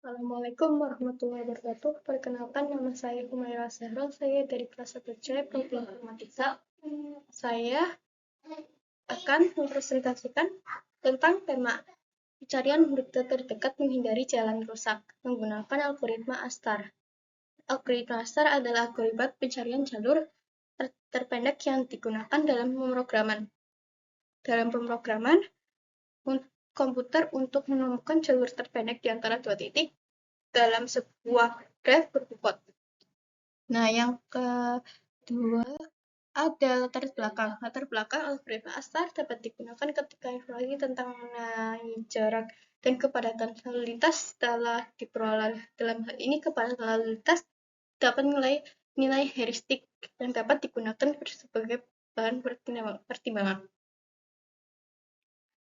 Assalamualaikum warahmatullahi wabarakatuh. Perkenalkan, nama saya Humaira Zahra. Saya dari kelas 1C Prodi Informatika. Saya akan mempresentasikan tentang tema pencarian rute terdekat menghindari jalan rusak menggunakan algoritma ASTAR. Algoritma ASTAR adalah algoritma pencarian jalur terpendek yang digunakan dalam pemrograman. Dalam pemrograman, komputer untuk menemukan jalur terpendek di antara dua titik dalam sebuah graf berbobot. Nah, yang kedua ada latar belakang. Latar belakang algoritma ASTAR dapat digunakan ketika informasi tentang mengenai jarak dan kepadatan lalu lintas telah diperoleh. Dalam hal ini, kepadatan lalu lintas dapat nilai heuristik yang dapat digunakan sebagai bahan pertimbangan.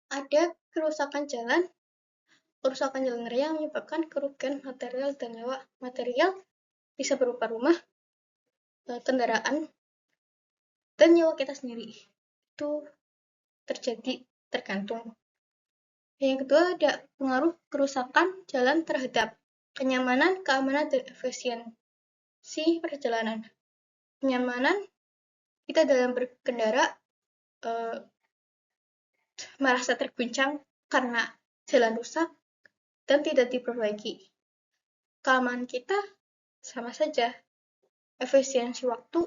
Ada kerusakan jalan. Kerusakan jalan raya menyebabkan kerugian material dan nyawa. Material bisa berupa rumah, kendaraan, dan nyawa kita sendiri. Itu terjadi tergantung. Yang kedua ada pengaruh kerusakan jalan terhadap kenyamanan, keamanan, dan efisiensi perjalanan. Kenyamanan kita dalam berkendara merasa terguncang karena jalan rusak dan tidak diperbaiki. Keamanan kita sama saja. Efisiensi waktu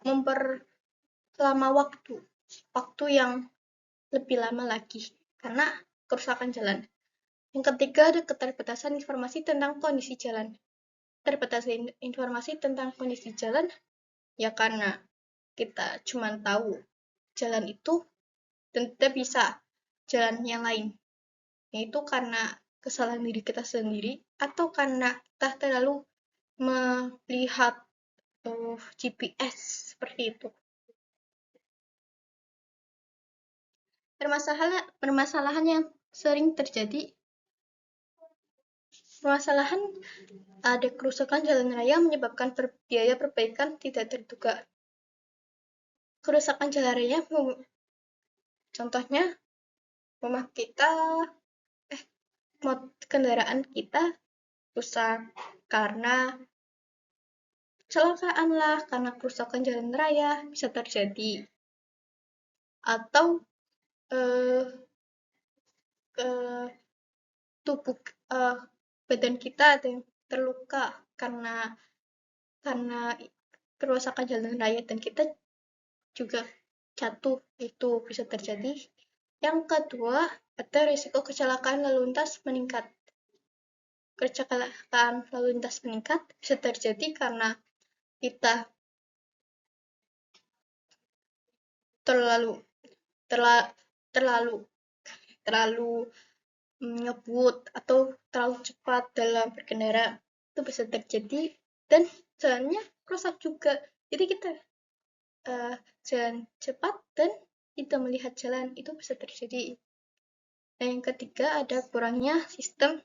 memperlama waktu yang lebih lama lagi karena kerusakan jalan. Yang ketiga ada keterbatasan informasi tentang kondisi jalan. Keterbatasan informasi tentang kondisi jalan ya karena kita cuma tahu jalan itu dan tidak bisa jalan yang lain. Yaitu karena kesalahan diri kita sendiri atau karena kita terlalu melihat GPS seperti itu. Permasalahan yang sering terjadi. Permasalahan ada kerusakan jalan raya menyebabkan biaya perbaikan tidak terduga. Kerusakan jalan raya, contohnya rumah kita, kendaraan kita rusak karena kecelakaan lah, karena kerusakan jalan raya bisa terjadi. Atau tubuh badan kita ada yang terluka karena kerusakan jalan raya dan kita juga jatuh, itu bisa terjadi. Yang kedua, ada risiko kecelakaan lalu lintas meningkat. Kecelakaan lalu lintas meningkat bisa terjadi karena kita terlalu ngebut atau terlalu cepat dalam berkendara. Itu bisa terjadi dan jalannya rusak juga. Jadi kita jalan cepat dan tidak melihat jalan, itu bisa terjadi. Dan yang ketiga ada kurangnya sistem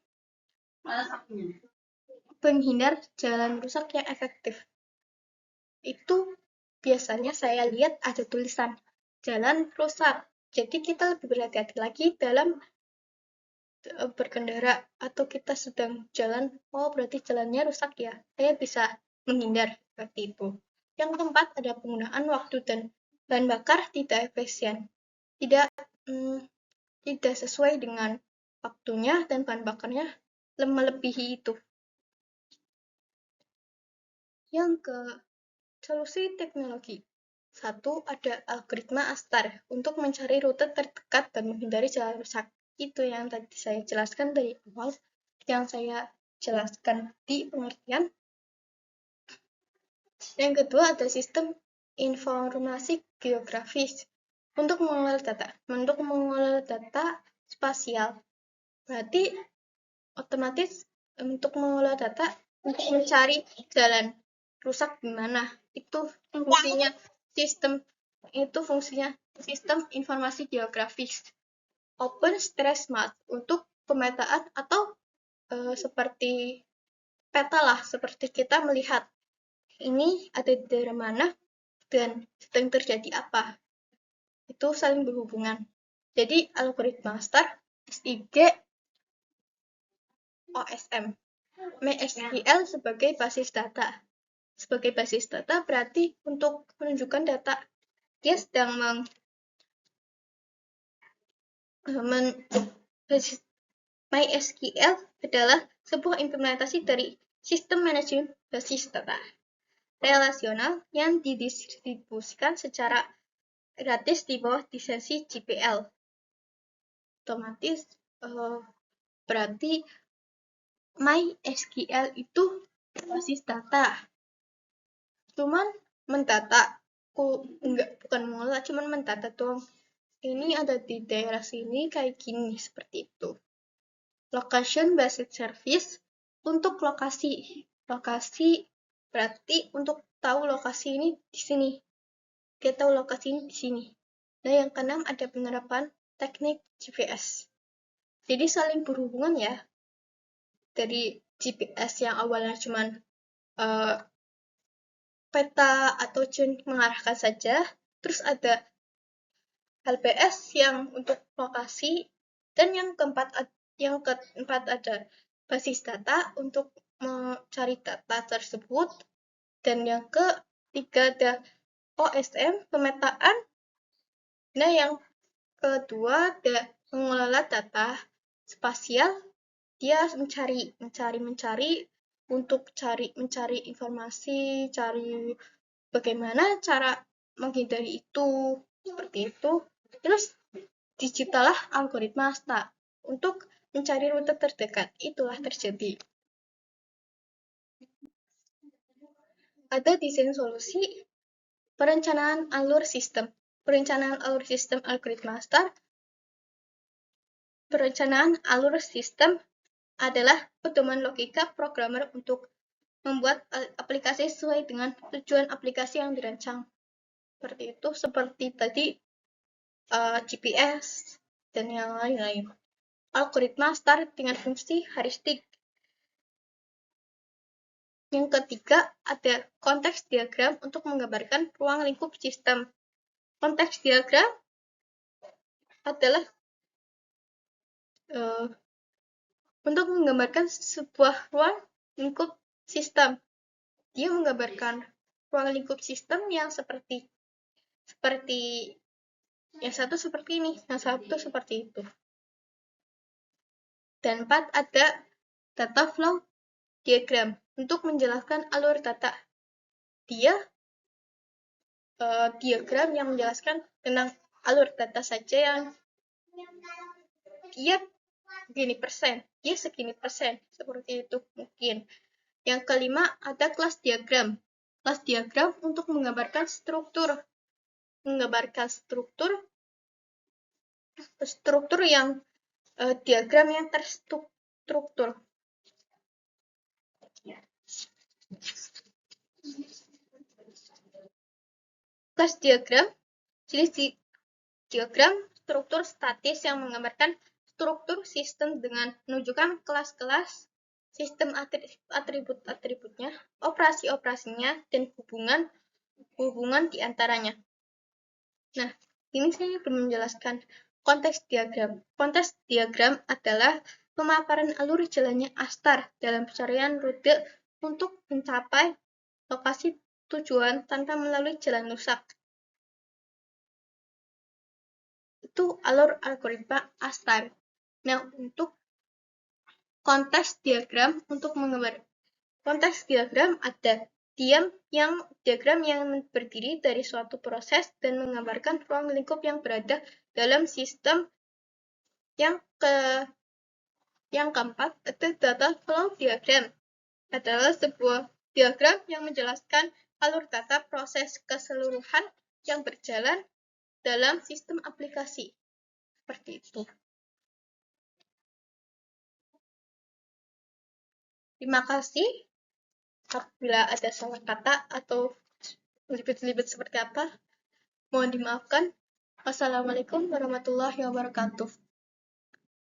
penghindar jalan rusak yang efektif. Itu biasanya saya lihat ada tulisan jalan rusak. Jadi kita lebih berhati-hati lagi dalam berkendara atau kita sedang jalan, oh berarti jalannya rusak ya, saya bisa menghindar seperti itu. Yang keempat ada penggunaan waktu dan bahan bakar tidak efisien, tidak sesuai dengan waktunya dan bahan bakarnya melebihi itu. Yang ke solusi teknologi. Satu, ada algoritma ASTAR untuk mencari rute terdekat dan menghindari jalan rusak. Itu yang tadi saya jelaskan dari awal, yang saya jelaskan di pengertian. Yang kedua ada sistem informasi geografis untuk mengolah data spasial. Berarti otomatis untuk mengolah data untuk mencari jalan rusak di mana. Itu fungsinya sistem informasi geografis. OpenStreetMap untuk pemetaan atau seperti peta lah, seperti kita melihat ini ada di daerah mana dan sedang terjadi apa. Itu saling berhubungan. Jadi algoritma ASTAR, SIG, OSM. MySQL sebagai basis data. Sebagai basis data berarti untuk menunjukkan data. Dia sedang MySQL adalah sebuah implementasi dari sistem manajemen basis data relasional yang didistribusikan secara gratis di bawah lisensi GPL. Otomatis berarti MySQL itu basis data. Cuman mendata, bukan mengelola, cuman mendata doang. Ini ada di daerah sini kayak gini, seperti itu. Location based service untuk lokasi. Lokasi berarti untuk tahu lokasi ini di sini. Kita tahu lokasi ini di sini. Nah, yang keenam ada penerapan teknik GPS. Jadi saling berhubungan ya. Dari GPS yang awalnya cuman peta atau mengarahkan saja, terus ada LBS yang untuk lokasi, dan yang keempat ada basis data untuk mencari data tersebut, dan yang ketiga ada OSM pemetaan. Nah, yang kedua ada mengelola data spasial. Dia mencari untuk mencari informasi, cari bagaimana cara menghindari itu, seperti itu. Terus diciptalah algoritma STA untuk mencari rute terdekat. Itulah terjadi. Ada desain solusi, perencanaan alur sistem. Perencanaan alur sistem algoritma STA. Perencanaan alur sistem adalah pedoman logika programmer untuk membuat aplikasi sesuai dengan tujuan aplikasi yang dirancang. Seperti itu, seperti tadi GPS dan yang lain-lain. Algoritma STAR dengan fungsi heuristik. Yang ketiga ada konteks diagram untuk menggambarkan ruang lingkup sistem. Konteks diagram adalah untuk menggambarkan sebuah ruang lingkup sistem. Dia menggambarkan ruang lingkup sistem yang seperti yang satu seperti ini, yang satu seperti itu. Dan 4 ada data flow diagram untuk menjelaskan alur data. Dia diagram yang menjelaskan tentang alur data saja, yang dia segini persen, seperti itu mungkin. Yang kelima ada kelas diagram. Kelas diagram untuk menggambarkan struktur yang diagram yang terstruktur. Kelas diagram, jenis diagram struktur statis yang menggambarkan struktur sistem dengan menunjukkan kelas-kelas, sistem atribut-atributnya, operasi-operasinya, dan hubungan di antaranya. Nah, ini saya belum menjelaskan konteks diagram. Konteks diagram adalah pemaparan alur jalannya Astar dalam pencarian rute untuk mencapai lokasi tujuan tanpa melalui jalan rusak. Itu alur algoritma Astar. Nah, untuk konteks diagram untuk menggambar konteks diagram ada diagram yang berdiri dari suatu proses dan menggambarkan ruang lingkup yang berada dalam sistem. Yang keempat ada data flow diagram, adalah sebuah diagram yang menjelaskan alur data proses keseluruhan yang berjalan dalam sistem aplikasi. Seperti itu. Terima kasih. Apabila ada salah kata atau libet-libet seperti apa, mohon dimaafkan. Wassalamualaikum warahmatullahi wabarakatuh.